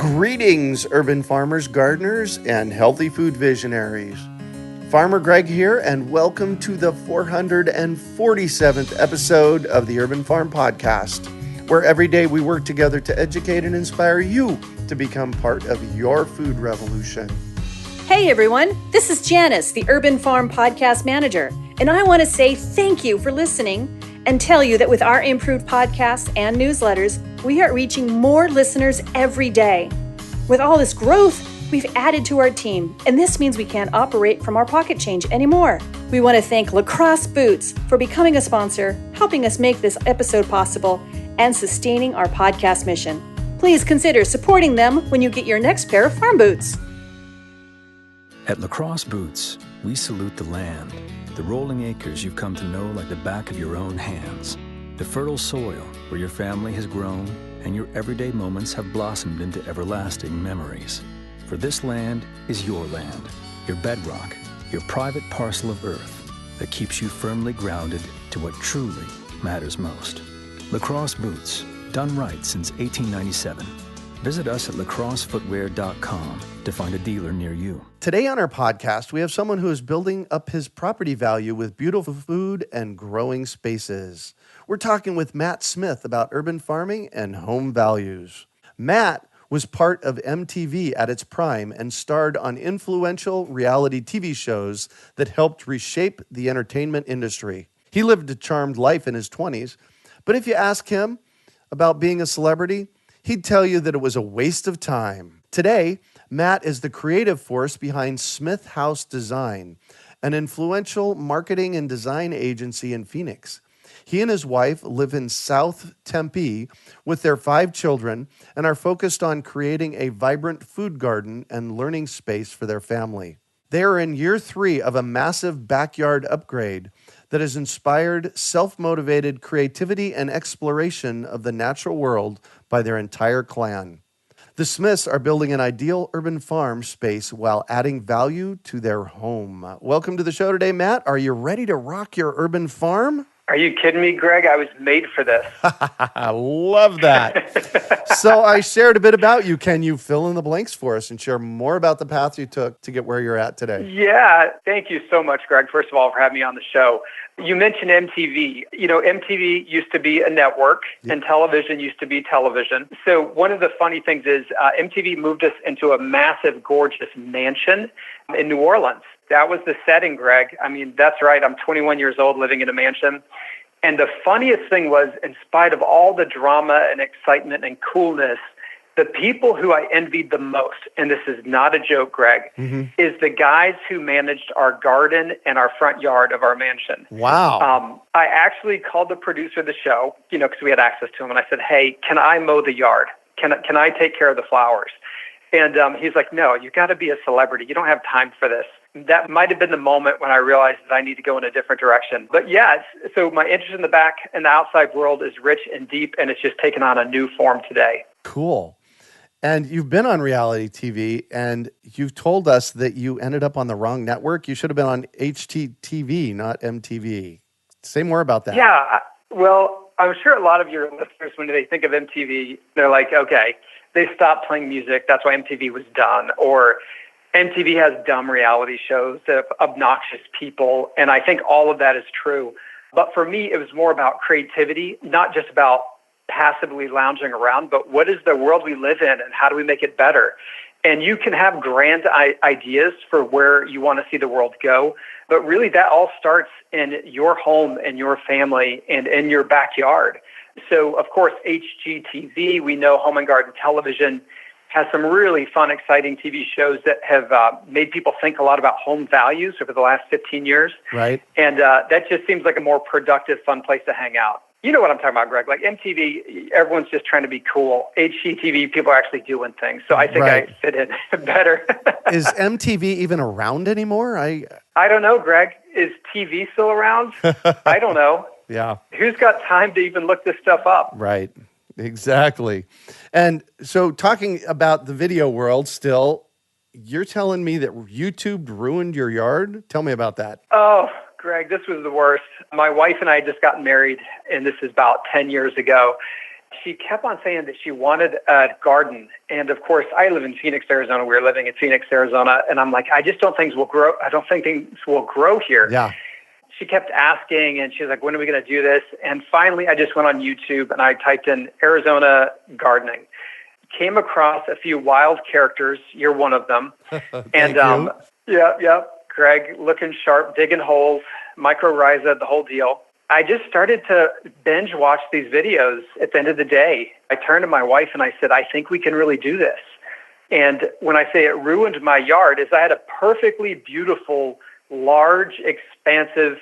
Greetings, urban farmers, gardeners, and healthy food visionaries. Farmer Greg here, and welcome to the 447th episode of the Urban Farm Podcast, where every day we work together to educate and inspire you to become part of your food revolution. Hey everyone, this is Janice, the Urban Farm Podcast Manager, and I want to say thank you for listening and tell you that with our improved podcasts and newsletters, we are reaching more listeners every day. With all this growth, we've added to our team, and this means we can't operate from our pocket change anymore. We want to thank Lacrosse Boots for becoming a sponsor, helping us make this episode possible, and sustaining our podcast mission. Please consider supporting them when you get your next pair of farm boots. At Lacrosse Boots, we salute the land, the rolling acres you've come to know like the back of your own hands, the fertile soil where your family has grown and your everyday moments have blossomed into everlasting memories. For this land is your land, your bedrock, your private parcel of earth that keeps you firmly grounded to what truly matters most. Lacrosse Boots, done right since 1897. Visit us at lacrossefootwear.com to find a dealer near you. Today on our podcast, we have someone who is building up his property value with beautiful food and growing spaces. We're talking with Matt Smith about urban farming and home values. Matt was part of MTV at its prime and starred on influential reality TV shows that helped reshape the entertainment industry. He lived a charmed life in his 20s, but if you ask him about being a celebrity, he'd tell you that it was a waste of time. Today, Matt is the creative force behind Smith House Design, an influential marketing and design agency in Phoenix. He and his wife live in South Tempe with their 5 children and are focused on creating a vibrant food garden and learning space for their family. They are in year 3 of a massive backyard upgrade that has inspired self-motivated creativity and exploration of the natural world by their entire clan. The Smiths are building an ideal urban farm space while adding value to their home. Welcome to the show today, Matt. Are you ready to rock your urban farm? Are you kidding me, Greg? I was made for this. I love that. So I shared a bit about you. Can you fill in the blanks for us and share more about the path you took to get where you're at today? Yeah, thank you so much, Greg, first of all, for having me on the show. You mentioned MTV. You know, MTV used to be a network, and television used to be television. So one of the funny things is MTV moved us into a massive, gorgeous mansion in New Orleans. That was the setting, Greg. I mean, that's right. I'm 21 years old living in a mansion. And the funniest thing was, in spite of all the drama and excitement and coolness, the people who I envied the most, and this is not a joke, Greg, is the guys who managed our garden and our front yard of our mansion. Wow. I actually called the producer of the show, you know, because we had access to him, and I said, hey, can I mow the yard? Can I take care of the flowers? And he's like, no, you got to be a celebrity. You don't have time for this. That might have been the moment when I realized that I need to go in a different direction. But yeah, so my interest in the back and the outside world is rich and deep, and it's just taken on a new form today. Cool. And you've been on reality TV, and you've told us that you ended up on the wrong network. You should have been on HGTV, not MTV. Say more about that. Yeah, well, I'm sure a lot of your listeners, when they think of MTV, they're like, okay, they stopped playing music. That's why MTV was done. Or MTV has dumb reality shows of obnoxious people, and I think all of that is true. But for me, it was more about creativity, not just about passively lounging around, but what is the world we live in and how do we make it better? And you can have grand ideas for where you want to see the world go, but really that all starts in your home and your family and in your backyard. So, of course, HGTV, we know Home and Garden Television, has some really fun, exciting TV shows that have made people think a lot about home values over the last 15 years. Right. And that just seems like a more productive, fun place to hang out. You know what I'm talking about, Greg. Like MTV, everyone's just trying to be cool. HGTV, people are actually doing things. So I think I fit in better. Is MTV even around anymore? I don't know, Greg. Is TV still around? I don't know. Yeah. Who's got time to even look this stuff up? Right. Exactly. And so talking about the video world still, you're telling me that YouTube ruined your yard? Tell me about that. Oh, Greg, this was the worst. My wife and I had just gotten married, and this is about 10 years ago. She kept on saying that she wanted a garden. And of course, I live in Phoenix, Arizona. We were living in Phoenix, Arizona. And I'm like, I just don't think things will grow. I don't think things will grow here. Yeah. She kept asking, and she was like, when are we going to do this? And finally, I just went on YouTube and I typed in Arizona gardening. Came across a few wild characters. You're one of them. Thank you. Yeah. Greg, looking sharp, digging holes, mycorrhiza, the whole deal. I just started to binge watch these videos at the end of the day. I turned to my wife and I said, I think we can really do this. And when I say it ruined my yard, is I had a perfectly beautiful, large, expansive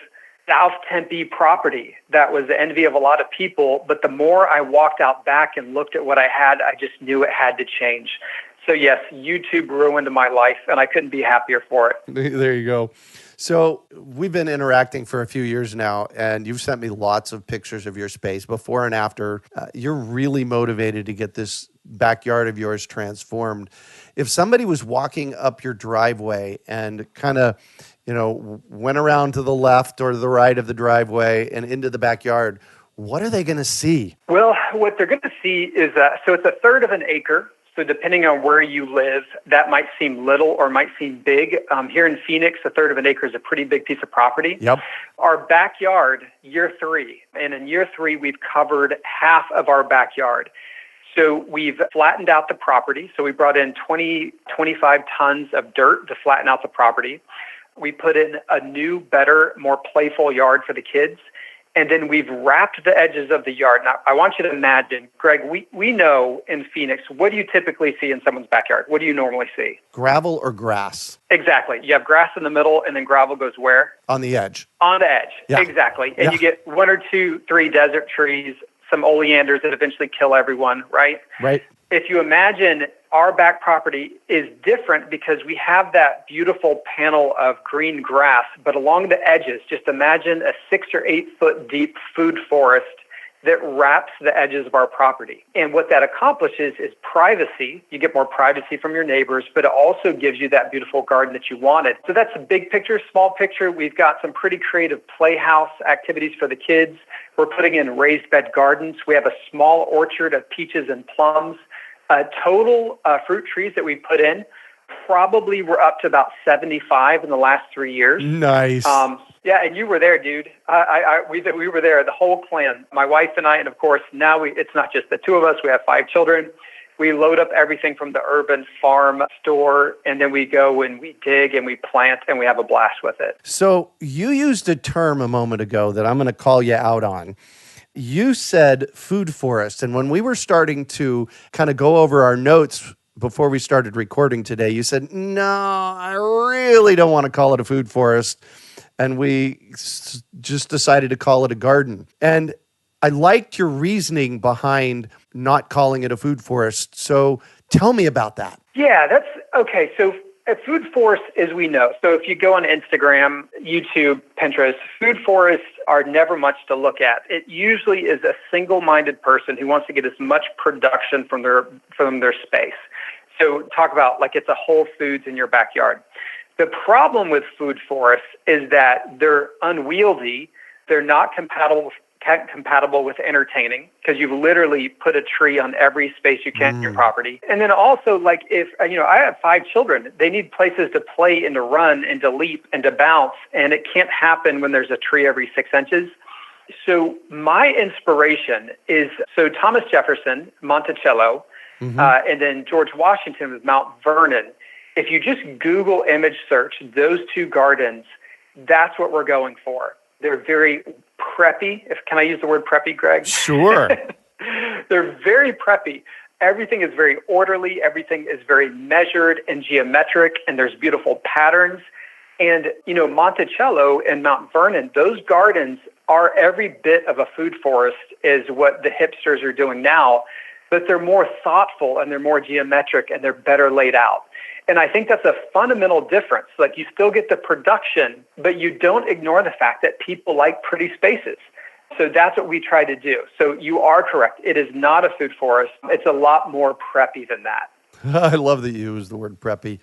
South Tempe property that was the envy of a lot of people. But the more I walked out back and looked at what I had, I just knew it had to change. So yes, YouTube ruined my life, and I couldn't be happier for it. There you go. So we've been interacting for a few years now, and you've sent me lots of pictures of your space before and after. You're really motivated to get this backyard of yours transformed. If somebody was walking up your driveway and kind of, went around to the left or the right of the driveway and into the backyard, what are they going to see? Well, what they're going to see is, so it's a third of an acre. So depending on where you live, that might seem little or might seem big. Here in Phoenix, a third of an acre is a pretty big piece of property. Yep. Our backyard, year 3. And in year 3, we've covered half of our backyard. So we've flattened out the property. So we brought in 25 tons of dirt to flatten out the property. We put in a new, better, more playful yard for the kids. And then we've wrapped the edges of the yard. Now, I want you to imagine, Greg, we know in Phoenix, what do you typically see in someone's backyard? What do you normally see? Gravel or grass? Exactly. You have grass in the middle, and then gravel goes where? On the edge. On the edge. Yeah. Exactly. And you get 1 or 2, 3 desert trees, some oleanders that eventually kill everyone, right? Right. If you imagine, our back property is different because we have that beautiful panel of green grass, but along the edges, just imagine a 6 or 8 foot deep food forest that wraps the edges of our property. And what that accomplishes is privacy. You get more privacy from your neighbors, but it also gives you that beautiful garden that you wanted. So that's a big picture. Small picture, we've got some pretty creative playhouse activities for the kids. We're putting in raised bed gardens. We have a small orchard of peaches and plums. Total fruit trees that we put in, probably we're up to about 75 in the last 3 years. Nice. Yeah, and you were there, dude. We were there, the whole clan, my wife and I, and of course now it's not just the two of us. We have 5 children. We load up everything from the urban farm store, and then we go and we dig and we plant and we have a blast with it. So you used a term a moment ago that I'm going to call you out on. You said food forest, and when we were starting to kind of go over our notes before we started recording today, you said, no, I really don't want to call it a food forest, and we just decided to call it a garden. And I liked your reasoning behind not calling it a food forest, so tell me about that. Yeah, that's okay. So a food forest, as we know, so if you go on Instagram, YouTube, Pinterest, food forests are never much to look at. It usually is a single-minded person who wants to get as much production from their space. So talk about like it's a Whole Foods in your backyard. The problem with food forests is that they're unwieldy. They're not compatible with entertaining because you've literally put a tree on every space you can in your property. And then also, like, if, I have 5 children, they need places to play and to run and to leap and to bounce, and it can't happen when there's a tree every 6 inches. So my inspiration is, Thomas Jefferson, Monticello, and then George Washington with Mount Vernon. If you just Google image search those 2 gardens, that's what we're going for. They're very preppy. Can I use the word preppy, Greg? Sure. They're very preppy. Everything is very orderly. Everything is very measured and geometric, and there's beautiful patterns. And, Monticello and Mount Vernon, those gardens are every bit of a food forest is what the hipsters are doing now, but they're more thoughtful and they're more geometric and they're better laid out. And I think that's a fundamental difference. Like, you still get the production, but you don't ignore the fact that people like pretty spaces. So that's what we try to do. So you are correct. It is not a food forest. It's a lot more preppy than that. I love that you use the word preppy.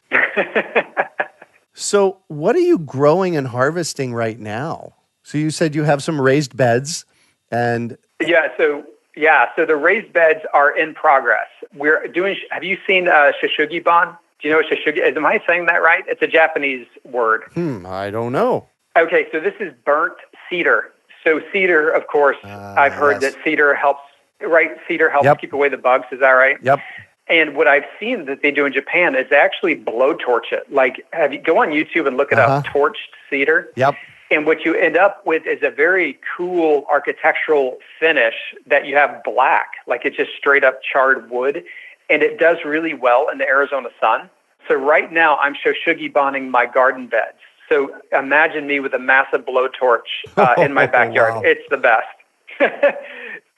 So what are you growing and harvesting right now? So you said you have some raised beds and... Yeah, so Yeah, so the raised beds are in progress. We're doing. Have you seen Shishugibon? Do you know what Shishugi is? Am I saying that right? It's a Japanese word. I don't know. Okay, so this is burnt cedar. So cedar, of course, I've heard Yes. that cedar helps. Right, cedar helps Yep. keep away the bugs. Is that right? Yep. And what I've seen that they do in Japan is they actually blowtorch it. Like, go on YouTube and look it up, torched cedar. Yep. And what you end up with is a very cool architectural finish that you have black, like it's just straight up charred wood. And it does really well in the Arizona sun. So right now I'm shoshugi bonding my garden beds. So imagine me with a massive blowtorch in my backyard. Wow. It's the best.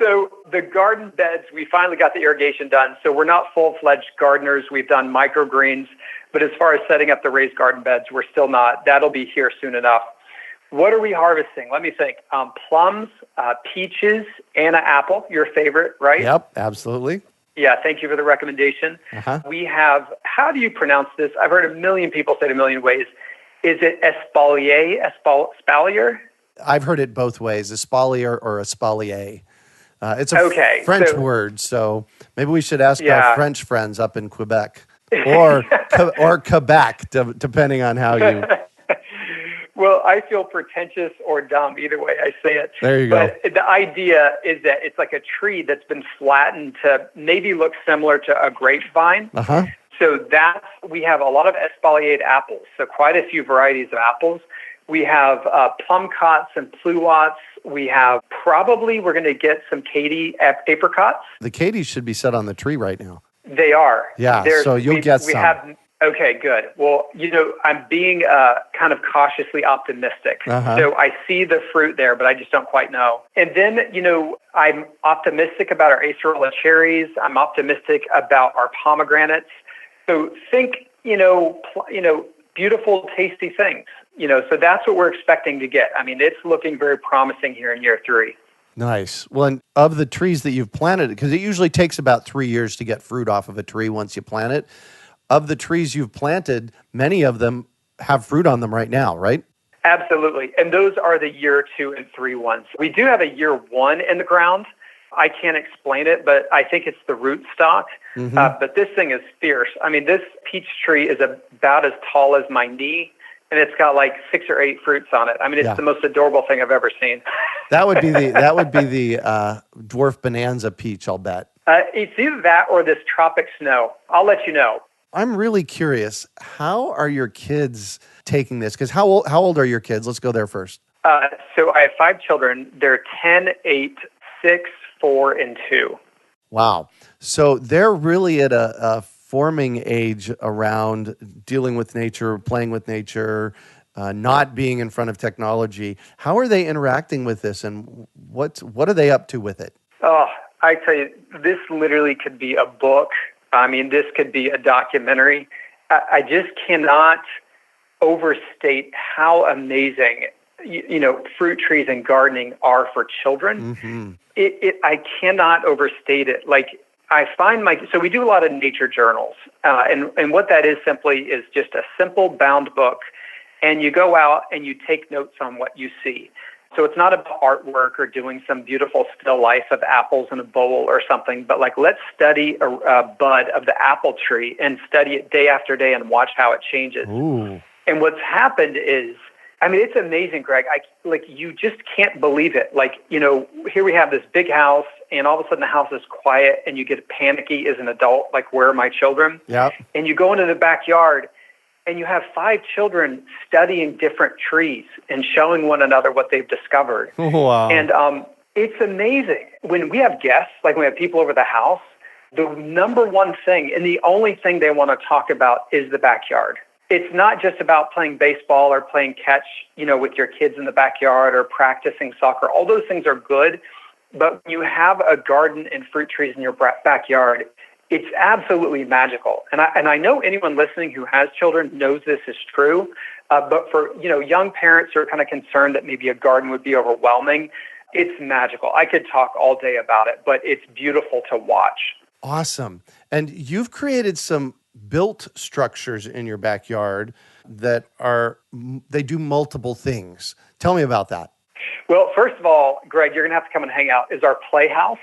So the garden beds, we finally got the irrigation done. So we're not full-fledged gardeners. We've done microgreens. But as far as setting up the raised garden beds, we're still not. That'll be here soon enough. What are we harvesting? Let me think. Plums, peaches, and an apple, your favorite, right? Yep, absolutely. Yeah, thank you for the recommendation. We have, how do you pronounce this? I've heard a million people say it a million ways. Is it espalier? I've heard it both ways, espalier or espalier. It's a French word, so maybe we should ask our French friends up in Quebec or Quebec, depending on how you... Well, I feel pretentious or dumb, either way I say it. There you go. But the idea is that it's like a tree that's been flattened to maybe look similar to a grapevine. So we have a lot of espaliered apples, so quite a few varieties of apples. We have plum cots and pluots. We have we're going to get some Katy apricots. The Katies should be set on the tree right now. They are. Yeah, so you'll get some. Okay, good. Well, I'm being kind of cautiously optimistic. So I see the fruit there, but I just don't quite know. And then, I'm optimistic about our acerola cherries. I'm optimistic about our pomegranates. So think, beautiful, tasty things. So that's what we're expecting to get. I mean, it's looking very promising here in year 3. Nice. Well, and of the trees that you've planted, because it usually takes about 3 years to get fruit off of a tree once you plant it. Of the trees you've planted, many of them have fruit on them right now, right? Absolutely. And those are the year 2 and 3 ones. We do have a year 1 in the ground. I can't explain it, but I think it's the root stock. But this thing is fierce. I mean, this peach tree is about as tall as my knee, and it's got like 6 or 8 fruits on it. I mean, it's the most adorable thing I've ever seen. That would be the dwarf bonanza peach, I'll bet. It's either that or this tropic snow. I'll let you know. I'm really curious. How are your kids taking this? Because how old are your kids? Let's go there first. So I have 5 children. They're 10, 8, 6, 4, and 2. Wow. So they're really at a forming age around dealing with nature, playing with nature, not being in front of technology. How are they interacting with this, and what are they up to with it? Oh, I tell you, this literally could be a book. I mean, this could be a documentary. I just cannot overstate how amazing, fruit trees and gardening are for children. I cannot overstate it. Like, I find so we do a lot of nature journals, and what that is simply is just a simple bound book, and you go out and you take notes on what you see. So it's not about artwork or doing some beautiful still life of apples in a bowl or something, but like, let's study a bud of the apple tree and study it day after day and watch how it changes. Ooh. And what's happened is, I mean, it's amazing, Greg. You just can't believe it. Like, here we have this big house, and all of a sudden the house is quiet, and you get panicky as an adult, like, where are my children? Yeah. And you go into the backyard, and you have 5 children studying different trees and showing one another what they've discovered. Wow. And it's amazing. When we have guests, like when we have people over the house, the number one thing and the only thing they want to talk about is the backyard. It's not just about playing baseball or playing catch, with your kids in the backyard or practicing soccer. All those things are good. But when you have a garden and fruit trees in your backyard, it's absolutely magical. And I know anyone listening who has children knows this is true. But for, young parents who are kind of concerned that maybe a garden would be overwhelming, it's magical. I could talk all day about it, but it's beautiful to watch. Awesome. And you've created some built structures in your backyard that they do multiple things. Tell me about that. Well, first of all, Greg, you're going to have to come and hang out, is our playhouse.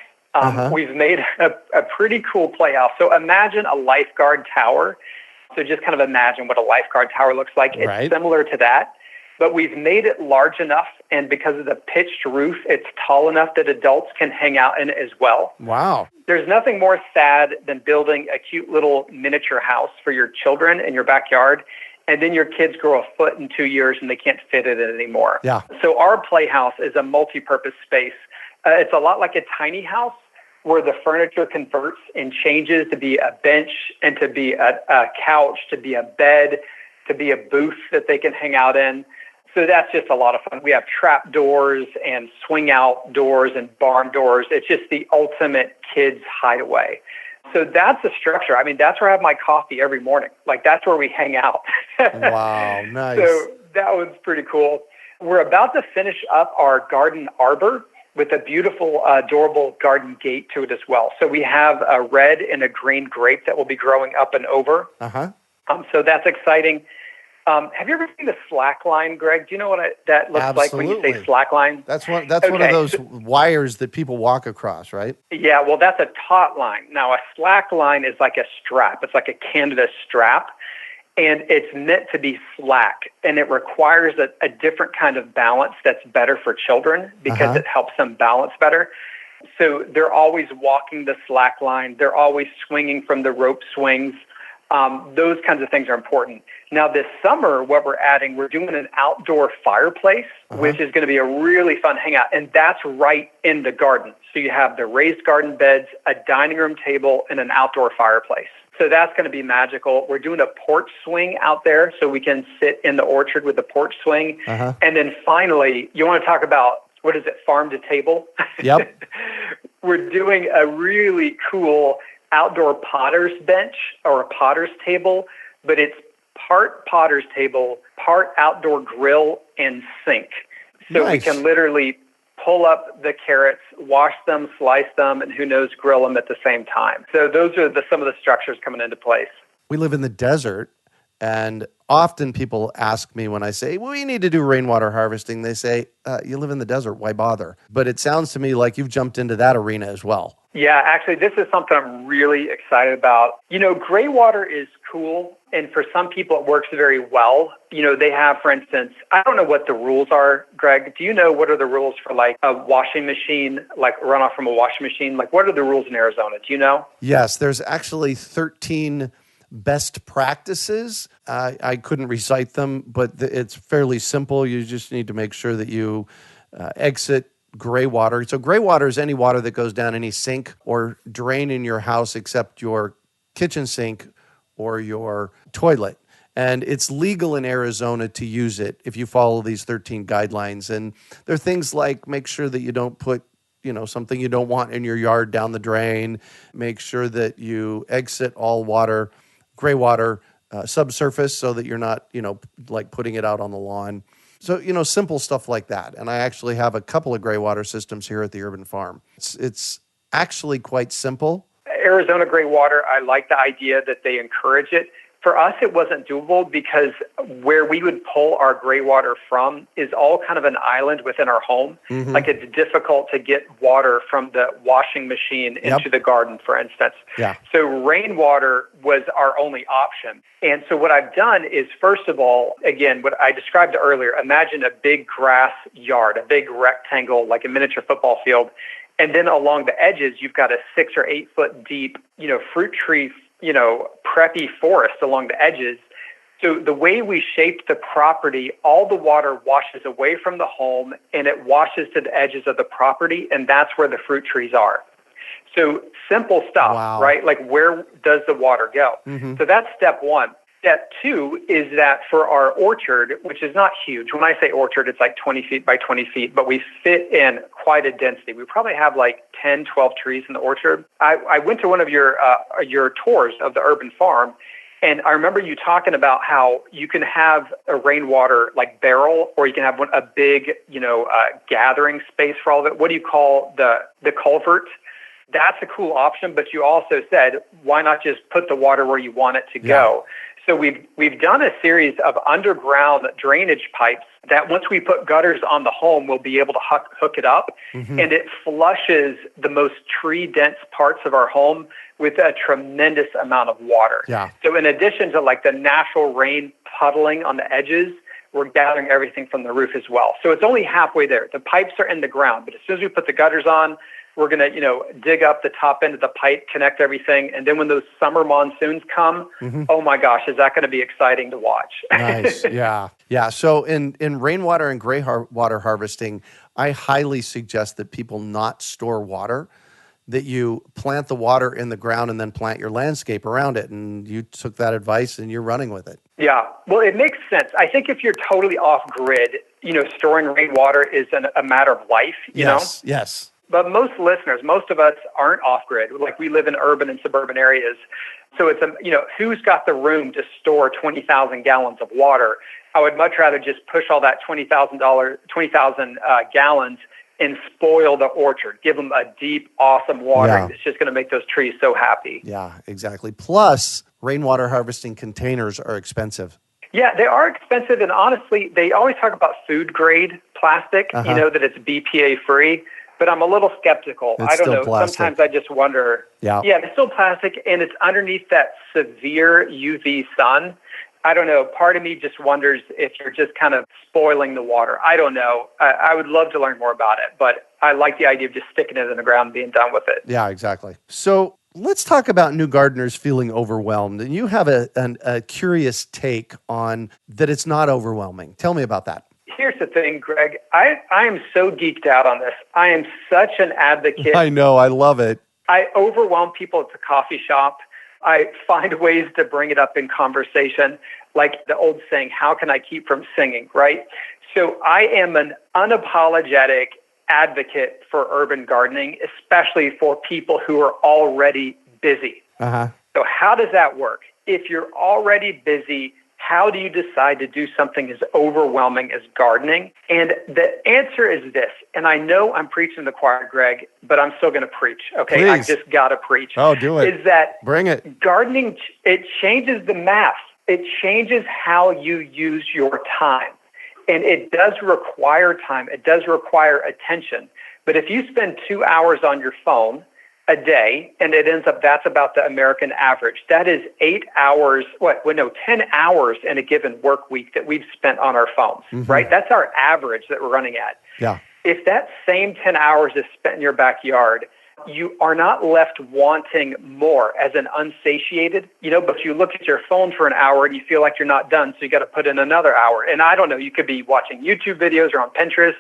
We've made a pretty cool playhouse. So imagine a lifeguard tower. So just kind of imagine what a lifeguard tower looks like. It's similar to that, but we've made it large enough, and because of the pitched roof, it's tall enough that adults can hang out in it as well. Wow. There's nothing more sad than building a cute little miniature house for your children in your backyard, and then your kids grow a foot in 2 years and they can't fit in it anymore. Yeah. So our playhouse is a multi-purpose space. It's a lot like a tiny house where the furniture converts and changes to be a bench and to be a couch, to be a bed, to be a booth that they can hang out in. So that's just a lot of fun. We have trap doors and swing out doors and barn doors. It's just the ultimate kids hideaway. So that's the structure. I mean, that's where I have my coffee every morning. Like, that's where we hang out. Wow, nice. So that was pretty cool. We're about to finish up our garden arbor with a beautiful, adorable garden gate to it as well. So we have a red and a green grape that will be growing up and over. So that's exciting. Have you ever seen the slack line, Greg? Do you know what that looks like when you say slack line? That's one of those wires that people walk across, right? Yeah, well, that's a taut line. Now, a slack line is like a strap. It's like a canvas strap, and it's meant to be slack, and it requires a different kind of balance that's better for children because it helps them balance better. So they're always walking the slack line. They're always swinging from the rope swings. Those kinds of things are important. Now, this summer, what we're doing an outdoor fireplace, which is going to be a really fun hangout, and that's right in the garden. So you have the raised garden beds, a dining room table, and an outdoor fireplace. So that's going to be magical. We're doing a porch swing out there so we can sit in the orchard with the porch swing. And then finally, you want to talk about, what is it, farm to table? Yep. We're doing a really cool outdoor potter's bench or a potter's table, but it's part potter's table, part outdoor grill and sink. So we can literally pull up the carrots, wash them, slice them, and who knows, grill them at the same time. So those are some of the structures coming into place. We live in the desert, and often people ask me when I say, well, we need to do rainwater harvesting, they say, you live in the desert, why bother? But it sounds to me like you've jumped into that arena as well. Yeah, actually, this is something I'm really excited about. You know, gray water is cool, and for some people it works very well. You know, they have, for instance, I don't know what the rules are, Greg. Do you know what are the rules for like a washing machine, like runoff from a washing machine? Like, what are the rules in Arizona? Do you know? Yes, there's actually 13 best practices. I couldn't recite them, but it's fairly simple. You just need to make sure that you exit gray water. So gray water is any water that goes down any sink or drain in your house except your kitchen sink or your toilet. And it's legal in Arizona to use it if you follow these 13 guidelines. And there are things like make sure that you don't put something you don't want in your yard down the drain. Make sure that you exit all water, gray water, subsurface so that you're not, like putting it out on the lawn. So, simple stuff like that. And I actually have a couple of gray water systems here at the Urban Farm. It's actually quite simple. Arizona gray water, I like the idea that they encourage it. For us, it wasn't doable because where we would pull our gray water from is all kind of an island within our home. Like it's difficult to get water from the washing machine into the garden, for instance. So rainwater was our only option. And so what I've done is, first of all, again, what I described earlier, imagine a big grass yard, a big rectangle, like a miniature football field. And then along the edges, you've got a 6 or 8 foot deep, fruit tree, preppy forest along the edges. So the way we shaped the property, all the water washes away from the home and it washes to the edges of the property, and that's where the fruit trees are. So simple stuff, right? Like, where does the water go? So that's step one. Step two is that for our orchard, which is not huge. When I say orchard, it's like 20 feet by 20 feet, but we fit in quite a density. We probably have like 10, 12 trees in the orchard. I went to one of your tours of the Urban Farm, and I remember you talking about how you can have a rainwater like barrel, or you can have a big, gathering space for all of it. What do you call the culvert? That's a cool option, but you also said, why not just put the water where you want it to go? So we've done a series of underground drainage pipes that once we put gutters on the home, we'll be able to hook it up, and it flushes the most tree-dense parts of our home with a tremendous amount of water. Yeah. So in addition to like the natural rain puddling on the edges, we're gathering everything from the roof as well. So it's only halfway there. The pipes are in the ground, but as soon as we put the gutters on, we're going to, dig up the top end of the pipe, connect everything. And then when those summer monsoons come, oh my gosh, is that going to be exciting to watch? Nice. Yeah. Yeah. So in rainwater and gray water harvesting, I highly suggest that people not store water, that you plant the water in the ground and then plant your landscape around it. And you took that advice and you're running with it. Yeah. Well, it makes sense. I think if you're totally off grid, storing rainwater is a matter of life, you know? Yes. But most of us aren't off-grid. Like we live in urban and suburban areas. So it's, who's got the room to store 20,000 gallons of water? I would much rather just push all that 20,000 gallons and spoil the orchard. Give them a deep, awesome watering that's just going to make those trees so happy. Yeah, exactly. Plus, rainwater harvesting containers are expensive. Yeah, they are expensive. And honestly, they always talk about food-grade plastic, that it's BPA-free. But I'm a little skeptical. It's I don't still know. plastic. Sometimes I just wonder. Yeah, it's still plastic, and it's underneath that severe UV sun. I don't know. Part of me just wonders if you're just kind of spoiling the water. I don't know. I would love to learn more about it, but I like the idea of just sticking it in the ground and being done with it. Yeah, exactly. So let's talk about new gardeners feeling overwhelmed. And you have a curious take on that it's not overwhelming. Tell me about that. Here's the thing, Greg. I am so geeked out on this. I am such an advocate. I know. I love it. I overwhelm people at the coffee shop. I find ways to bring it up in conversation, like the old saying, how can I keep from singing, right? So I am an unapologetic advocate for urban gardening, especially for people who are already busy. So how does that work? If you're already busy, how do you decide to do something as overwhelming as gardening? And the answer is this, and I know I'm preaching to the choir, Greg, but I'm still going to preach, okay? Please. I just got to preach. Oh, do it. Is that Bring it. gardening, it changes the math. It changes how you use your time. And it does require time. It does require attention. But if you spend 2 hours on your phone a day, and it ends up, that's about the American average. That is 8 hours, 10 hours in a given work week that we've spent on our phones, right? That's our average that we're running at. Yeah. If that same 10 hours is spent in your backyard, you are not left wanting more as an unsatiated, but you look at your phone for an hour and you feel like you're not done, so you got to put in another hour. And I don't know, you could be watching YouTube videos or on Pinterest,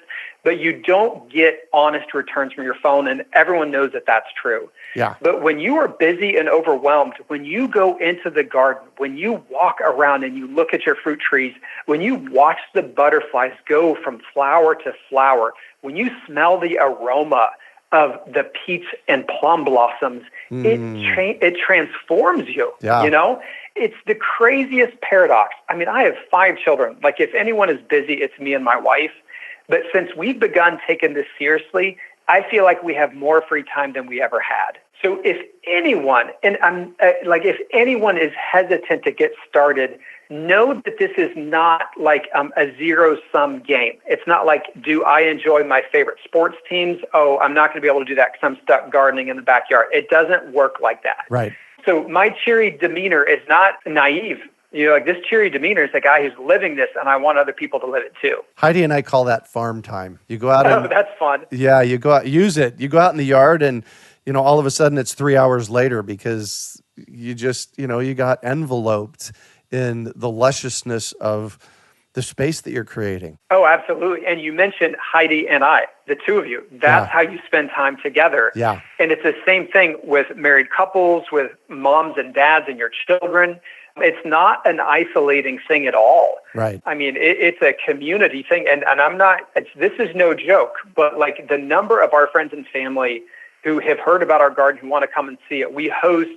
but you don't get honest returns from your phone, and everyone knows that that's true. Yeah. But when you are busy and overwhelmed, when you go into the garden, when you walk around and you look at your fruit trees, when you watch the butterflies go from flower to flower, when you smell the aroma of the peach and plum blossoms, it transforms you, It's the craziest paradox. I mean, I have 5 children. Like, if anyone is busy, it's me and my wife. But since we've begun taking this seriously, I feel like we have more free time than we ever had. So if anyone, if anyone is hesitant to get started, know that this is not like a zero-sum game. It's not like, do I enjoy my favorite sports teams? Oh, I'm not going to be able to do that because I'm stuck gardening in the backyard. It doesn't work like that. Right. So my cheery demeanor is not naive. This cheery demeanor is the guy who's living this, and I want other people to live it too. Heidi and I call that farm time. You go out and... Oh, that's fun. Yeah, you go out, use it. You go out in the yard and, all of a sudden it's 3 hours later because you just, you got enveloped in the lusciousness of the space that you're creating. Oh, absolutely. And you mentioned Heidi and I, the two of you. That's how you spend time together. Yeah. And it's the same thing with married couples, with moms and dads and your children. It's not an isolating thing at all. Right. I mean, it's a community thing. And I'm not, this is no joke, but like the number of our friends and family who have heard about our garden, who want to come and see it. We host,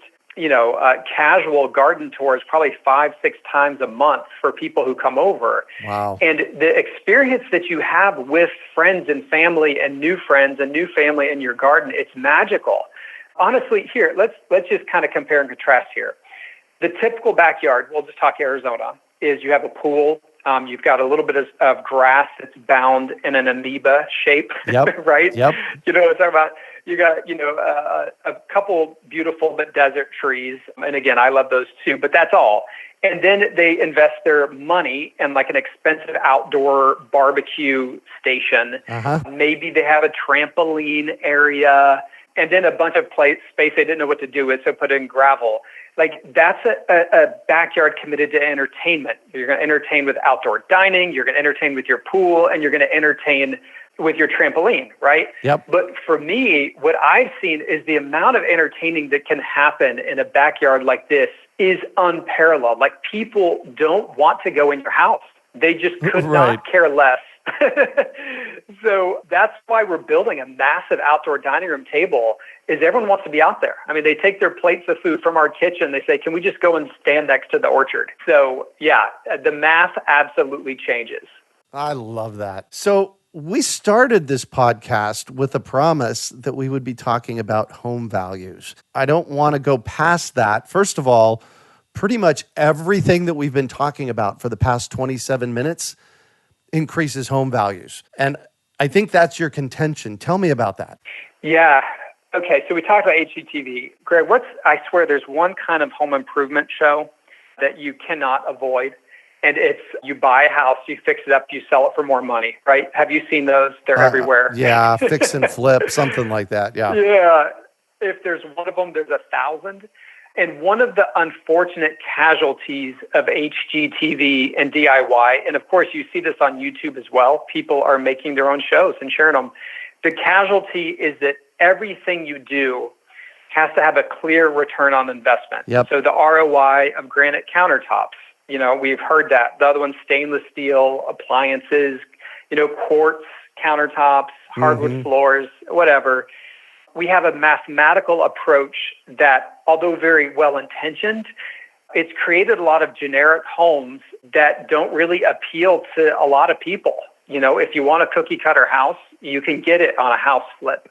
casual garden tours probably 5-6 times a month for people who come over. Wow. And the experience that you have with friends and family and new friends and new family in your garden, it's magical. Honestly, here, let's just kind of compare and contrast here. The typical backyard, we'll just talk Arizona, is you have a pool. You've got a little bit of grass that's bound in an amoeba shape, Yep. right? Yep. You know what I'm talking about? You got, a couple beautiful but desert trees. And again, I love those too, but that's all. And then they invest their money in like an expensive outdoor barbecue station. Uh-huh. Maybe they have a trampoline area and then a bunch of space they didn't know what to do with, so put in gravel. Like that's a backyard committed to entertainment. You're going to entertain with outdoor dining, you're going to entertain with your pool, and you're going to entertain with your trampoline, right? Yep. But for me, what I've seen is the amount of entertaining that can happen in a backyard like this is unparalleled. Like people don't want to go in your house. They just could not care less. So that's why we're building a massive outdoor dining room table is everyone wants to be out there. I mean, they take their plates of food from our kitchen. They say, can we just go and stand next to the orchard? So yeah, the math absolutely changes. I love that. So we started this podcast with a promise that we would be talking about home values. I don't want to go past that. First of all, pretty much everything that we've been talking about for the past 27 minutes increases home values. And I think that's your contention. Tell me about that. Yeah. Okay. So we talked about HGTV. Greg, I swear there's one kind of home improvement show that you cannot avoid. And it's you buy a house, you fix it up, you sell it for more money, right? Have you seen those? They're everywhere. Yeah, fix and flip, something like that. Yeah. Yeah. If there's one of them, there's 1,000. And one of the unfortunate casualties of HGTV and DIY, and of course you see this on YouTube as well, people are making their own shows and sharing them. The casualty is that everything you do has to have a clear return on investment. Yep. So the ROI of granite countertops, we've heard that. The other one's stainless steel, appliances, quartz countertops, hardwood floors, whatever. We have a mathematical approach that, although very well-intentioned, it's created a lot of generic homes that don't really appeal to a lot of people. If you want a cookie-cutter house, you can get it on a house flip.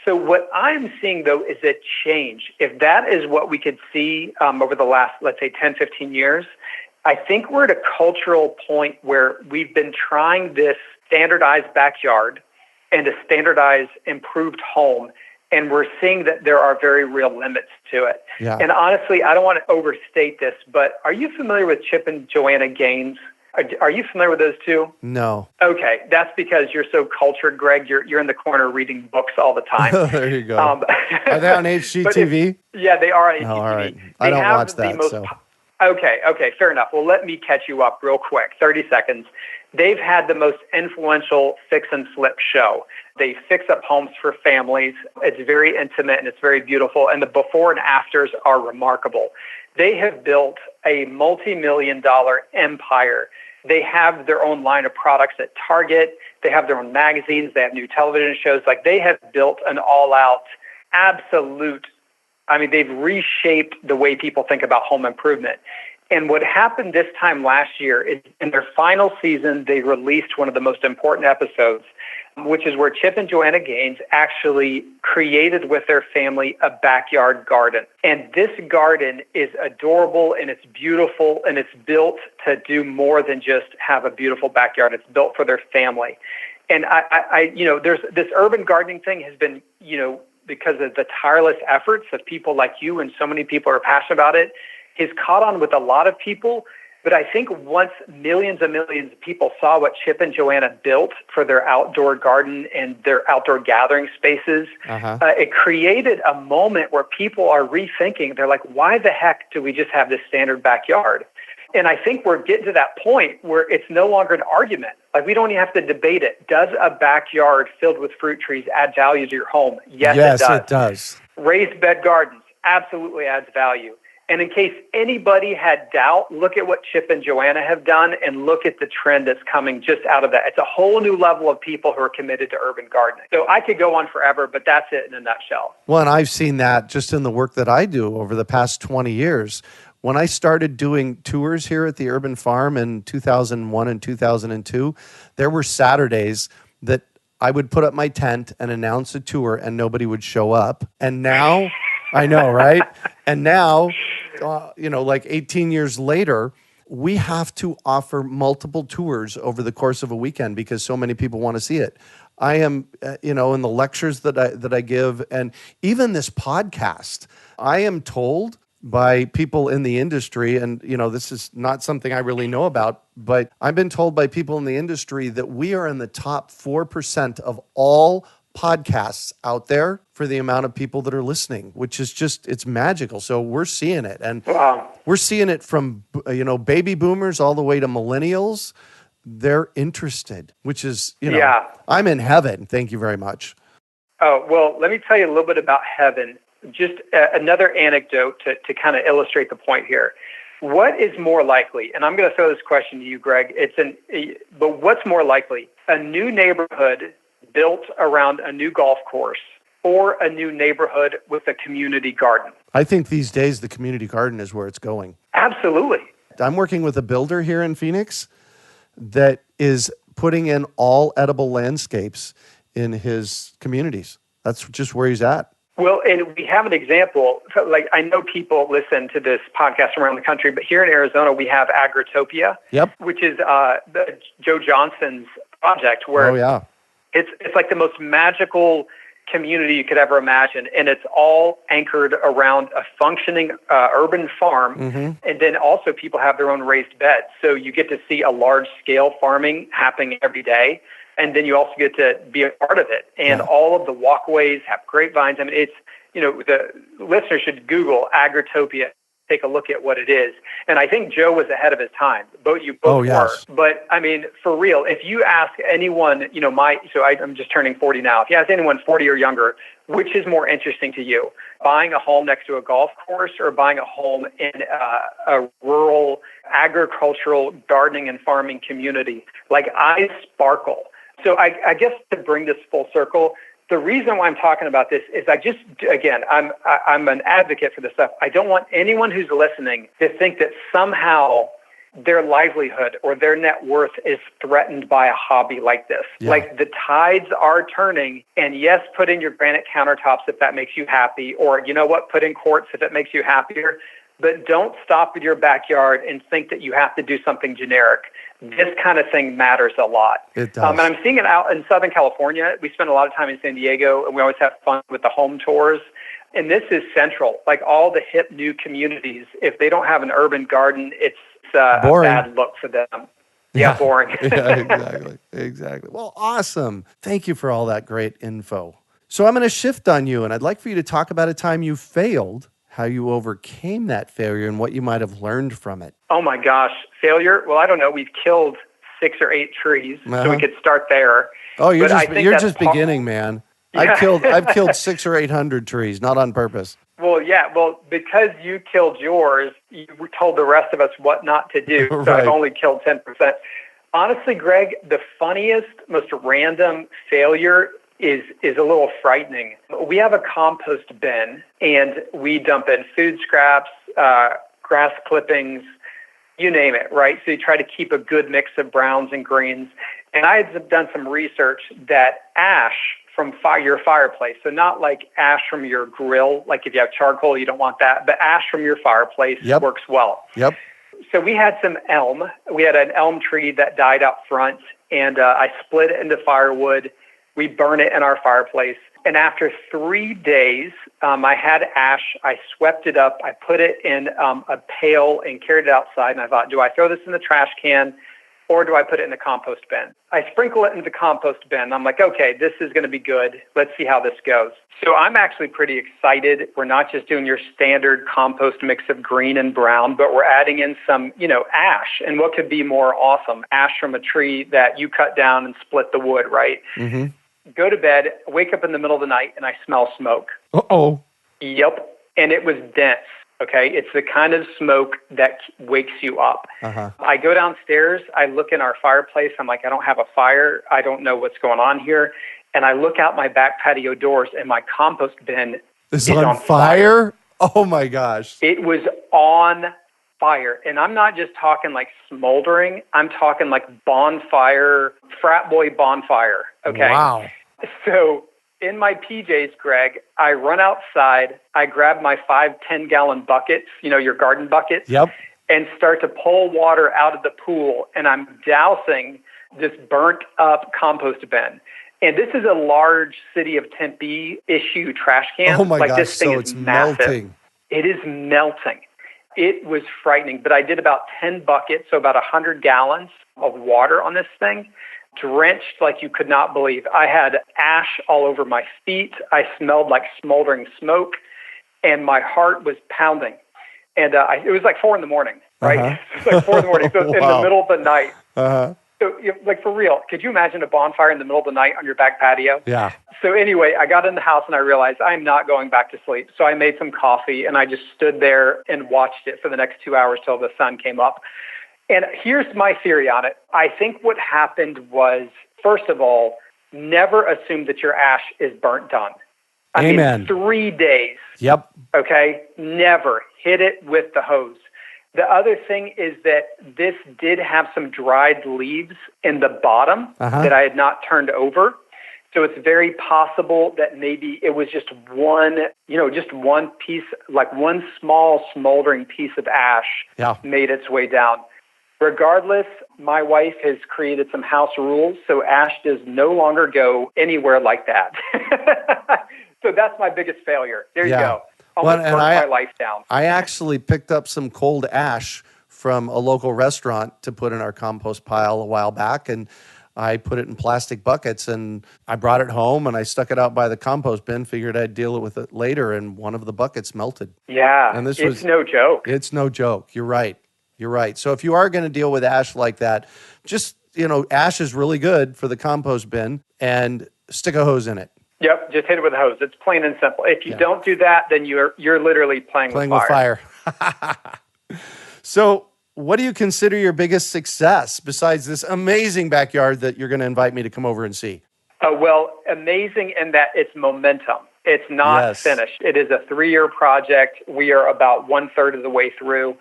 So what I'm seeing, though, is a change. If that is what we could see over the last, let's say, 10, 15 years, I think we're at a cultural point where we've been trying this standardized backyard and a standardized improved home, and we're seeing that there are very real limits to it. Yeah. And honestly, I don't want to overstate this, but are you familiar with Chip and Joanna Gaines? Are you familiar with those two? No. Okay, that's because you're so cultured, Greg. You're in the corner reading books all the time. There you go. Are they on HGTV? Yeah, they are on HGTV. All right. I don't watch that. Okay, fair enough. Well, let me catch you up real quick, 30 seconds. They've had the most influential fix and flip show. They fix up homes for families. It's very intimate and it's very beautiful, and the before and afters are remarkable. They have built a multi-million-dollar empire. They have their own line of products at Target. They have their own magazines. They have new television shows. Like, they have built an all-out, absolute, they've reshaped the way people think about home improvement. And what happened this time last year is in their final season, they released one of the most important episodes, which is where Chip and Joanna Gaines actually created with their family a backyard garden. And this garden is adorable and it's beautiful and it's built to do more than just have a beautiful backyard. It's built for their family. And there's this urban gardening thing has been, because of the tireless efforts of people like you and so many people are passionate about it, has caught on with a lot of people. But I think once millions and millions of people saw what Chip and Joanna built for their outdoor garden and their outdoor gathering spaces, it created a moment where people are rethinking. They're like, why the heck do we just have this standard backyard? And I think we're getting to that point where it's no longer an argument. Like, we don't even have to debate it. Does a backyard filled with fruit trees add value to your home? Yes, it does. Raised bed gardens absolutely adds value. And in case anybody had doubt, look at what Chip and Joanna have done and look at the trend that's coming just out of that. It's a whole new level of people who are committed to urban gardening. So I could go on forever, but that's it in a nutshell. Well, and I've seen that just in the work that I do over the past 20 years. When I started doing tours here at the Urban Farm in 2001 and 2002, there were Saturdays that I would put up my tent and announce a tour and nobody would show up. And now, I know, right? And now like 18 years later, we have to offer multiple tours over the course of a weekend because so many people want to see it. I am, in the lectures that I give, and even this podcast, I am told by people in the industry, and this is not something I really know about, but I've been told by people in the industry that we are in the top 4% of all podcasts out there for the amount of people that are listening, which is it's magical. So we're seeing it, and we're seeing it from baby boomers all the way to millennials. They're interested, which is I'm in heaven. Thank you very much. Oh, well, let me tell you a little bit about heaven. Just another anecdote to kind of illustrate the point here. What is more likely? And I'm going to throw this question to you, Greg. But what's more likely? A new neighborhood built around a new golf course or a new neighborhood with a community garden? I think these days the community garden is where it's going. Absolutely. I'm working with a builder here in Phoenix that is putting in all edible landscapes in his communities. That's just where he's at. Well, and we have an example. Like, I know people listen to this podcast around the country, but here in Arizona, we have Agritopia, which is Joe Johnson's project where it's like the most magical community you could ever imagine. And it's all anchored around a functioning urban farm. Mm-hmm. And then also people have their own raised beds. So you get to see a large scale farming happening every day. And then you also get to be a part of it. And all of the walkways have grapevines. I mean, it's, the listener should Google Agritopia, take a look at what it is. And I think Joe was ahead of his time. Both were. But I mean, for real, if you ask anyone, I'm just turning 40 now. If you ask anyone 40 or younger, which is more interesting to you? Buying a home next to a golf course or buying a home in a rural agricultural gardening and farming community? Like, eyes sparkle. So I guess to bring this full circle, the reason why I'm talking about this is I'm an advocate for this stuff. I don't want anyone who's listening to think that somehow their livelihood or their net worth is threatened by a hobby like this. Yeah. Like, the tides are turning, and yes, put in your granite countertops if that makes you happy, or put in quartz if it makes you happier. But don't stop in your backyard and think that you have to do something generic. This kind of thing matters a lot. It does. And I'm seeing it out in Southern California. We spend a lot of time in San Diego, and we always have fun with the home tours. And this is central. Like, all the hip new communities, if they don't have an urban garden, it's a bad look for them. Yeah, boring. Exactly. Well, awesome. Thank you for all that great info. So I'm going to shift on you, and I'd like for you to talk about a time you failed, how you overcame that failure, and what you might have learned from it. Oh my gosh, failure? Well, I don't know. We've killed 6 or 8 trees, so we could start there. Oh, you're just beginning, man. Yeah. I've killed 600 or 800 trees, not on purpose. Well, yeah. Well, because you killed yours, you told the rest of us what not to do. So I've only killed 10%. Honestly, Greg, the funniest, most random failure is a little frightening. We have a compost bin, and we dump in food scraps, grass clippings, you name it, right? So you try to keep a good mix of browns and greens. And I had done some research that ash from your fireplace, so not like ash from your grill, like if you have charcoal, you don't want that, but ash from your fireplace works well. Yep. So we had some elm. We had an elm tree that died out front, and I split it into firewood. We burn it in our fireplace. And after 3 days, I had ash. I swept it up. I put it in a pail and carried it outside. And I thought, do I throw this in the trash can or do I put it in the compost bin? I sprinkle it into the compost bin. I'm like, okay, this is going to be good. Let's see how this goes. So I'm actually pretty excited. We're not just doing your standard compost mix of green and brown, but we're adding in some, ash. And what could be more awesome? Ash from a tree that you cut down and split the wood, right? Mm-hmm. Go to bed, wake up in the middle of the night, and I smell smoke. Uh-oh. Yep. And it was dense, okay? It's the kind of smoke that wakes you up. Uh-huh. I go downstairs. I look in our fireplace. I'm like, I don't have a fire. I don't know what's going on here. And I look out my back patio doors, and my compost bin is on fire. Oh, my gosh. It was on fire. And I'm not just talking like smoldering. I'm talking like bonfire, frat boy bonfire. Okay. Wow. So in my PJs, Greg, I run outside, I grab my 5-10-gallon buckets, your garden buckets, Yep. and start to pull water out of the pool, and I'm dousing this burnt up compost bin. And this is a large City of Tempe issue trash can. Oh my like gosh, this thing so is it's massive. melting. It is melting. It was frightening, but I did about 10 buckets, so about 100 gallons of water on this thing, drenched like you could not believe. I had ash all over my feet. I smelled like smoldering smoke, and my heart was pounding. And it was like 4 in the morning, right? Uh-huh. It was like 4 in the morning, so in the middle of the night. Uh-huh. So, like, for real, could you imagine a bonfire in the middle of the night on your back patio? Yeah. So anyway, I got in the house and I realized I'm not going back to sleep. So I made some coffee and I just stood there and watched it for the next 2 hours till the sun came up. And here's my theory on it. I think what happened was, first of all, never assume that your ash is burnt done. Amen. 3 days. Yep. Okay? Never hit it with the hose. The other thing is that this did have some dried leaves in the bottom that I had not turned over. So it's very possible that maybe it was just one piece, like one small smoldering piece of ash made its way down. Regardless, my wife has created some house rules, so ash does no longer go anywhere like that. So that's my biggest failure. There you go. Almost burnt my life down. I actually picked up some cold ash from a local restaurant to put in our compost pile a while back, and I put it in plastic buckets, and I brought it home, and I stuck it out by the compost bin, figured I'd deal with it later, and one of the buckets melted. Yeah, and it's no joke. It's no joke. You're right. You're right. So if you are going to deal with ash like that, just, ash is really good for the compost bin, and stick a hose in it. Yep, just hit it with a hose. It's plain and simple. If you don't do that, then you're literally playing with fire. So what do you consider your biggest success besides this amazing backyard that you're going to invite me to come over and see? Well, amazing in that it's momentum. It's not finished. It is a 3-year project. We are about 1/3 of the way through.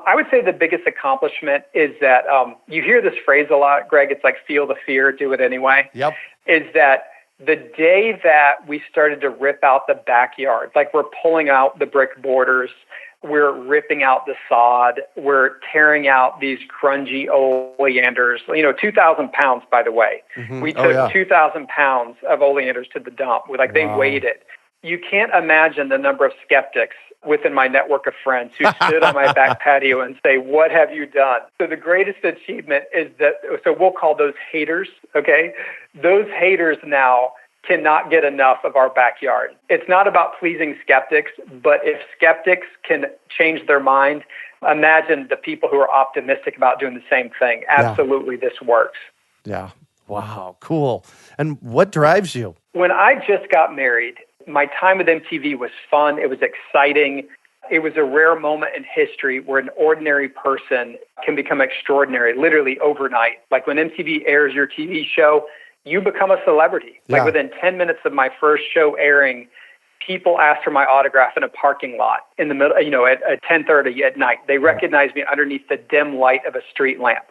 I would say the biggest accomplishment is that you hear this phrase a lot, Greg. It's like, feel the fear, do it anyway. Yep. Is that the day that we started to rip out the backyard, like we're pulling out the brick borders, we're ripping out the sod, we're tearing out these grungy oleanders, 2,000 pounds, by the way. Mm-hmm. We took 2,000 pounds of oleanders to the dump. They weighed it. You can't imagine the number of skeptics within my network of friends who stood on my back patio and say, what have you done? So the greatest achievement is that, so we'll call those haters, okay? Those haters now cannot get enough of our backyard. It's not about pleasing skeptics, but if skeptics can change their mind, imagine the people who are optimistic about doing the same thing. Absolutely, this works. Yeah. Wow. Cool. And what drives you? When I just got married, my time with MTV was fun. It was exciting. It was a rare moment in history where an ordinary person can become extraordinary, literally overnight. Like when MTV airs your TV show, you become a celebrity. Like within 10 minutes of my first show airing, people asked for my autograph in a parking lot in the middle, at 10:30 at night. They recognized me underneath the dim light of a street lamp,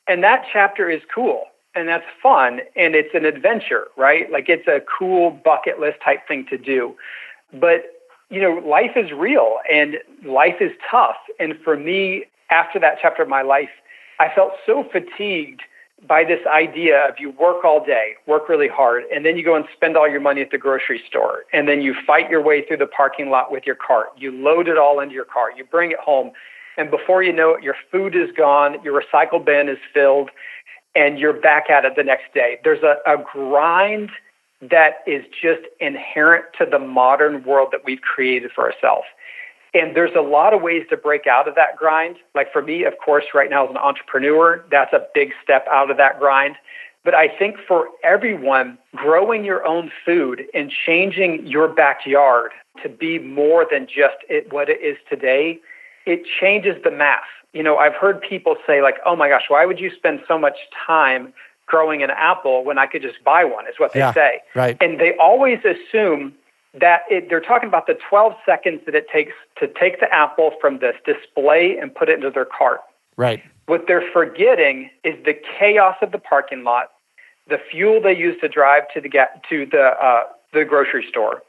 And that chapter is cool. And that's fun, and it's an adventure, right? Like it's a cool bucket list type thing to do. But, life is real, and life is tough. And for me, after that chapter of my life, I felt so fatigued by this idea of you work all day, work really hard, and then you go and spend all your money at the grocery store, and then you fight your way through the parking lot with your cart. You load it all into your car. You bring it home, and before you know it, your food is gone, your recycle bin is filled, and you're back at it the next day. There's a grind that is just inherent to the modern world that we've created for ourselves. And there's a lot of ways to break out of that grind. Like for me, of course, right now as an entrepreneur, that's a big step out of that grind. But I think for everyone, growing your own food and changing your backyard to be more than just what it is today, it changes the math. I've heard people say like, oh my gosh, why would you spend so much time growing an apple when I could just buy one, is what they say. Right. And they always assume that they're talking about the 12 seconds that it takes to take the apple from this display and put it into their cart. Right. What they're forgetting is the chaos of the parking lot, the fuel they use to drive to the grocery store.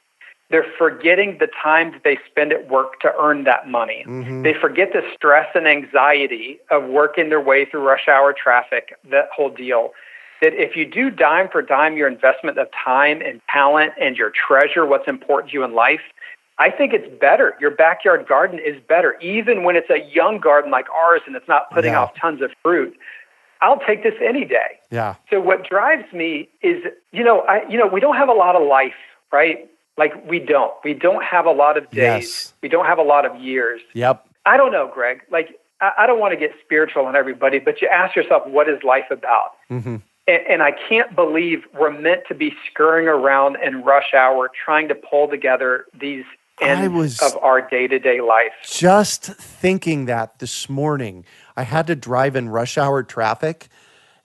They're forgetting the time that they spend at work to earn that money. Mm-hmm. They forget the stress and anxiety of working their way through rush hour traffic, that whole deal. That if you do dime for dime your investment of time and talent and your treasure, what's important to you in life, I think it's better. Your backyard garden is better, even when it's a young garden like ours and it's not putting off tons of fruit. I'll take this any day. Yeah. So what drives me is, we don't have a lot of life, right? Like we don't have a lot of days. Yes. We don't have a lot of years. Yep. I don't know, Greg. Like, I don't want to get spiritual on everybody, but you ask yourself, what is life about? Mm-hmm. And I can't believe we're meant to be scurrying around in rush hour trying to pull together these ends of our day-to-day life. Just thinking that this morning, I had to drive in rush hour traffic,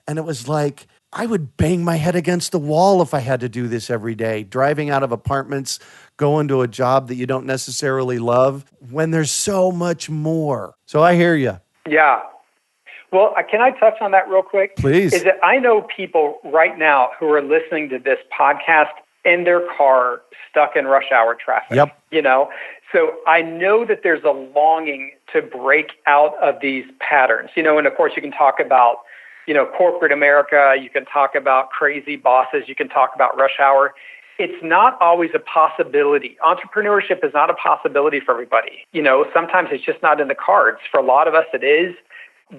and it was like I would bang my head against the wall if I had to do this every day, driving out of apartments, going to a job that you don't necessarily love, when there's so much more. So I hear you. Yeah. Well, can I touch on that real quick? Please. Is that I know people right now who are listening to this podcast in their car stuck in rush hour traffic. Yep. So I know that there's a longing to break out of these patterns, and of course you can talk about, corporate America, you can talk about crazy bosses, you can talk about rush hour. It's not always a possibility. Entrepreneurship is not a possibility for everybody. Sometimes it's just not in the cards. For a lot of us it is.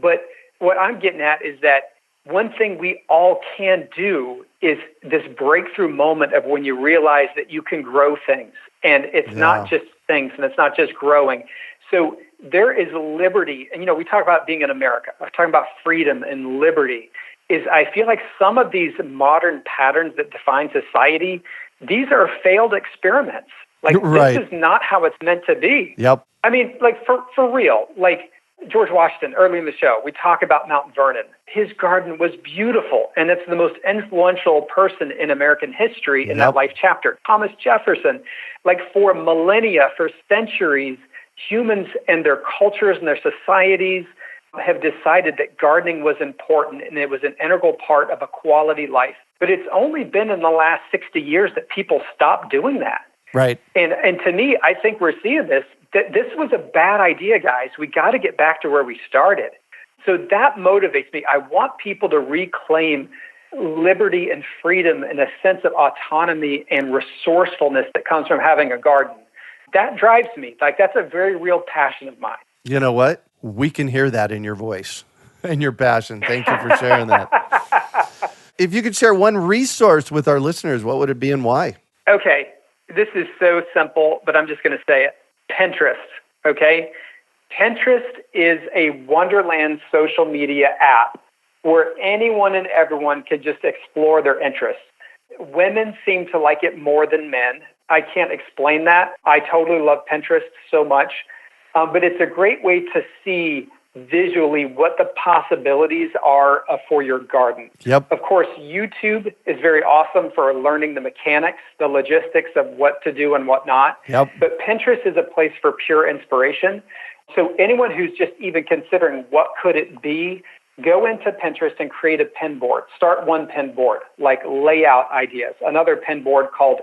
But what I'm getting at is that one thing we all can do is this breakthrough moment of when you realize that you can grow things, and it's not just things, and it's not just growing. So there is liberty, and we talk about being in America. I'm talking about freedom and liberty. I feel like some of these modern patterns that define society, these are failed experiments. Like, This is not how it's meant to be. Yep. I mean, like for real, like George Washington, early in the show, we talk about Mount Vernon. His garden was beautiful, and it's the most influential person in American history in that life chapter. Thomas Jefferson, like for millennia, for centuries, humans and their cultures and their societies have decided that gardening was important, and it was an integral part of a quality life. But it's only been in the last 60 years that people stopped doing that. Right. And to me, I think we're seeing this this was a bad idea, guys. We got to get back to where we started. So that motivates me. I want people to reclaim liberty and freedom and a sense of autonomy and resourcefulness that comes from having a garden. That drives me. Like, that's a very real passion of mine. You know what? We can hear that in your voice and your passion. Thank you for sharing that. If you could share one resource with our listeners, what would it be and why? Okay. This is so simple, but I'm just going to say it. Pinterest, okay? Pinterest is a wonderland social media app where anyone and everyone can just explore their interests. Women seem to like it more than men. I can't explain that. I totally love Pinterest so much. But it's a great way to see visually what the possibilities are for your garden. Yep. Of course, YouTube is very awesome for learning the mechanics, the logistics of what to do and what not. Yep. But Pinterest is a place for pure inspiration. So anyone who's just even considering what could it be, go into Pinterest and create a pin board. Start one pin board, like layout ideas. Another pin board called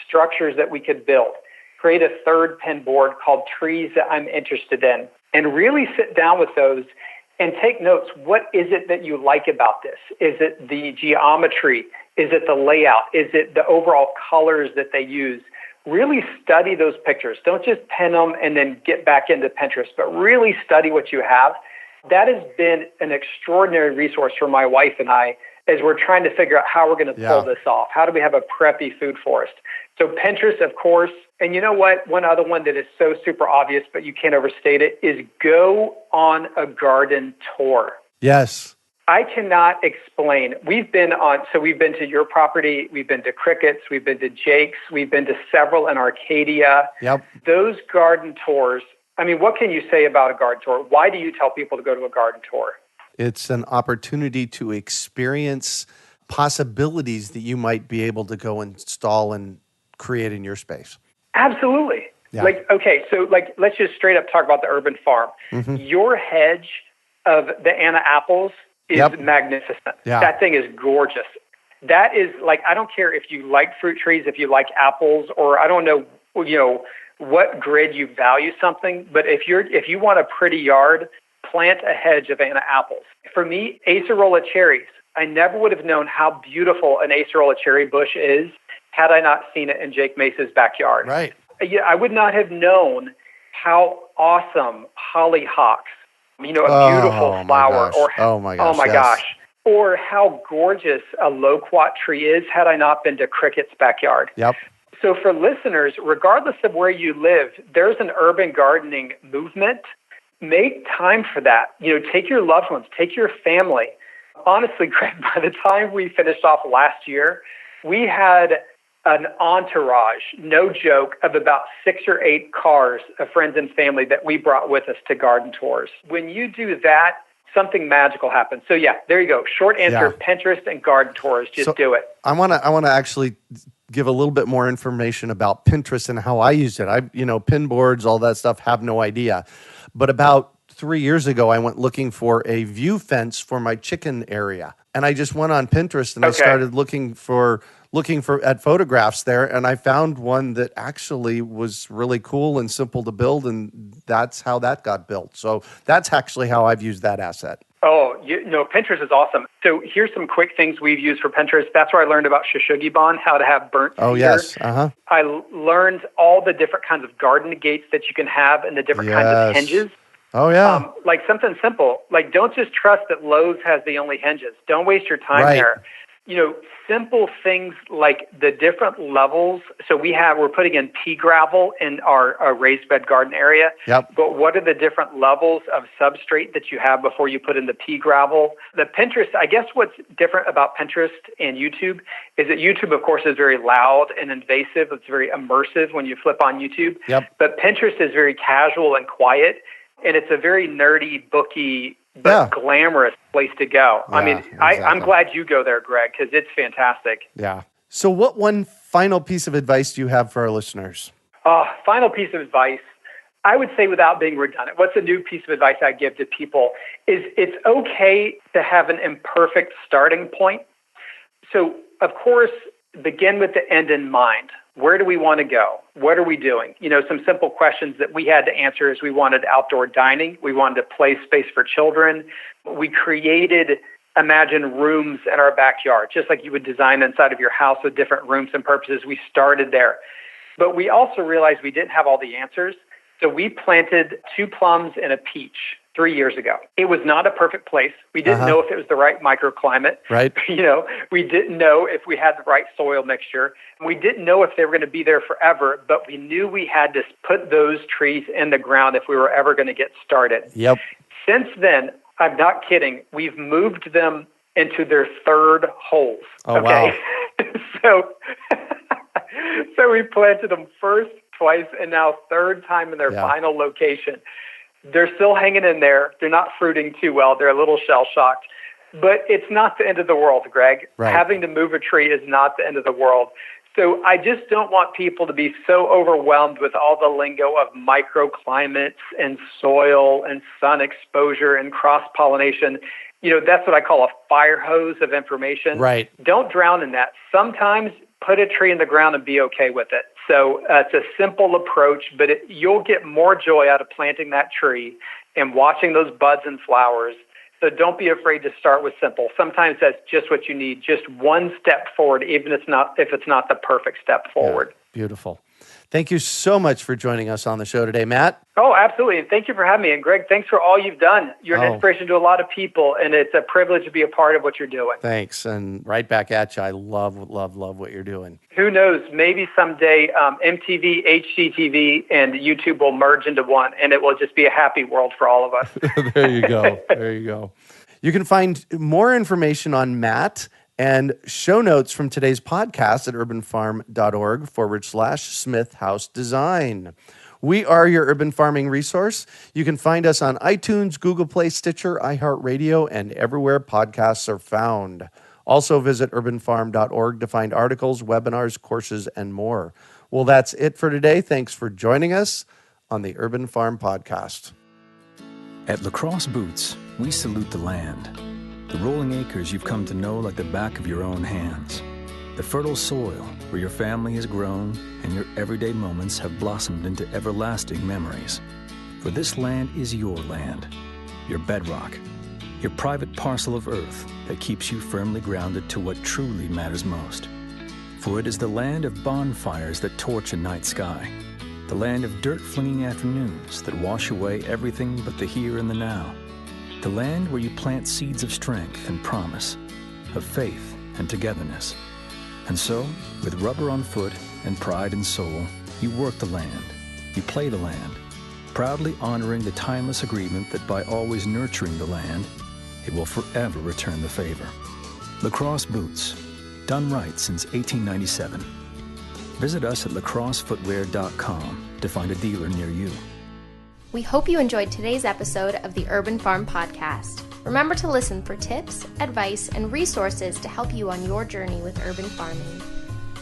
structures that we could build. Create a third pin board called trees that I'm interested in. And really sit down with those and take notes. What is it that you like about this? Is it the geometry? Is it the layout? Is it the overall colors that they use? Really study those pictures. Don't just pin them and then get back into Pinterest, but really study what you have. That has been an extraordinary resource for my wife and I as we're trying to figure out how we're going to pull this off. How do we have a preppy food forest? So Pinterest, of course. And you know what? One other one that is so super obvious, but you can't overstate it, is go on a garden tour. Yes. I cannot explain. We've been to your property, we've been to Cricket's, we've been to Jake's, we've been to several in Arcadia. Yep. Those garden tours, I mean, what can you say about a garden tour? Why do you tell people to go to a garden tour? It's an opportunity to experience possibilities that you might be able to go install and create in your space. Absolutely. Yeah. Let's just straight up talk about the urban farm. Mm-hmm. Your hedge of the Anna apples is magnificent. Yeah. That thing is gorgeous. that is like, I don't care if you like fruit trees, if you like apples, or I don't know, what grid you value something, but if you want a pretty yard, plant a hedge of Anna apples. For me, acerola cherries. I never would have known how beautiful an acerola cherry bush is had I not seen it in Jake Mesa's backyard. Right. Yeah, I would not have known how awesome hollyhocks, a beautiful flower, or oh my yes. gosh, or how gorgeous a loquat tree is had I not been to Cricket's backyard. Yep. So for listeners, regardless of where you live, there's an urban gardening movement. Make time for that. Take your loved ones, take your family. Honestly, Greg, by the time we finished off last year, we had an entourage, no joke, of about 6 or 8 cars of friends and family that we brought with us to garden tours. When you do that, something magical happens. So yeah, there you go. Short answer, Pinterest and garden tours. Just do it. I want to actually give a little bit more information about Pinterest and how I used it. Pin boards, all that stuff, have no idea. But about 3 years ago, I went looking for a view fence for my chicken area. And I just went on Pinterest and I started looking at photographs there, and I found one that actually was really cool and simple to build, and that's how that got built. So that's actually how I've used that asset. Oh, Pinterest is awesome. So here's some quick things we've used for Pinterest. That's where I learned about Shishugibon, how to have burnt cedar. Oh, yes. Uh-huh. I learned all the different kinds of garden gates that you can have and the different kinds of hinges. Oh, yeah. Like something simple. Like, don't just trust that Lowe's has the only hinges. Don't waste your time there. Simple things like the different levels. So we're putting in pea gravel in our raised bed garden area. Yep. But what are the different levels of substrate that you have before you put in the pea gravel? The Pinterest, I guess what's different about Pinterest and YouTube is that YouTube, of course, is very loud and invasive. It's very immersive when you flip on YouTube. Yep. But Pinterest is very casual and quiet. And it's a very nerdy, booky, but glamorous place to go. Yeah, I mean, exactly. I'm glad you go there, Greg, because it's fantastic. Yeah. So what one final piece of advice do you have for our listeners? Final piece of advice, I would say without being redundant, what's a new piece of advice I give to people is it's okay to have an imperfect starting point. So, of course, begin with the end in mind. Where do we want to go? What are we doing? Some simple questions that we had to answer is we wanted outdoor dining. We wanted a play space for children. We created, imagine, rooms in our backyard, just like you would design inside of your house with different rooms and purposes. We started there. But we also realized we didn't have all the answers. So we planted 2 plums and a peach 3 years ago. It was not a perfect place. We didn't know if it was the right microclimate. Right. We didn't know if we had the right soil mixture. We didn't know if they were going to be there forever, but we knew we had to put those trees in the ground if we were ever going to get started. Yep. Since then, I'm not kidding, we've moved them into their 3rd holes. Oh, wow. So we planted them first, twice, and now 3rd time in their final location. They're still hanging in there. They're not fruiting too well. They're a little shell-shocked. But it's not the end of the world, Greg. Right. Having to move a tree is not the end of the world. So I just don't want people to be so overwhelmed with all the lingo of microclimates and soil and sun exposure and cross-pollination. That's what I call a fire hose of information. Right. Don't drown in that. Sometimes put a tree in the ground and be okay with it. So it's a simple approach, but you'll get more joy out of planting that tree and watching those buds and flowers. So don't be afraid to start with simple. Sometimes that's just what you need, just one step forward, even if it's not the perfect step forward. Yeah, beautiful. Thank you so much for joining us on the show today, Matt. Oh, absolutely. And thank you for having me. And Greg, thanks for all you've done. You're an inspiration to a lot of people, and it's a privilege to be a part of what you're doing. Thanks. And right back at you. I love what you're doing. Who knows? Maybe someday MTV, HGTV, and YouTube will merge into one, and it will just be a happy world for all of us. There you go. There you go. You can find more information on Matt and show notes from today's podcast at urbanfarm.org/Smith House Design. We are your urban farming resource. You can find us on iTunes, Google Play, Stitcher, iHeartRadio, and everywhere podcasts are found. Also visit urbanfarm.org to find articles, webinars, courses, and more. Well, that's it for today. Thanks for joining us on the Urban Farm Podcast. At Lacrosse Boots, we salute the land, The rolling acres you've come to know like the back of your own hands. The fertile soil where your family has grown and your everyday moments have blossomed into everlasting memories. For this land is your land, your bedrock, your private parcel of earth that keeps you firmly grounded to what truly matters most. For it is the land of bonfires that torch a night sky, the land of dirt-flinging afternoons that wash away everything but the here and the now, the land where you plant seeds of strength and promise, of faith and togetherness. And so, with rubber on foot and pride in soul, you work the land, you play the land, proudly honoring the timeless agreement that by always nurturing the land, it will forever return the favor. Lacrosse boots, done right since 1897. Visit us at lacrossefootwear.com to find a dealer near you. We hope you enjoyed today's episode of the Urban Farm Podcast. Remember to listen for tips, advice, and resources to help you on your journey with urban farming.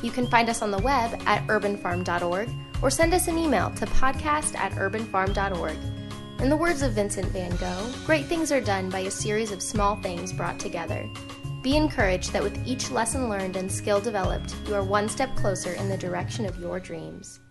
You can find us on the web at urbanfarm.org or send us an email to podcast@urbanfarm.org. In the words of Vincent van Gogh, great things are done by a series of small things brought together. Be encouraged that with each lesson learned and skill developed, you are one step closer in the direction of your dreams.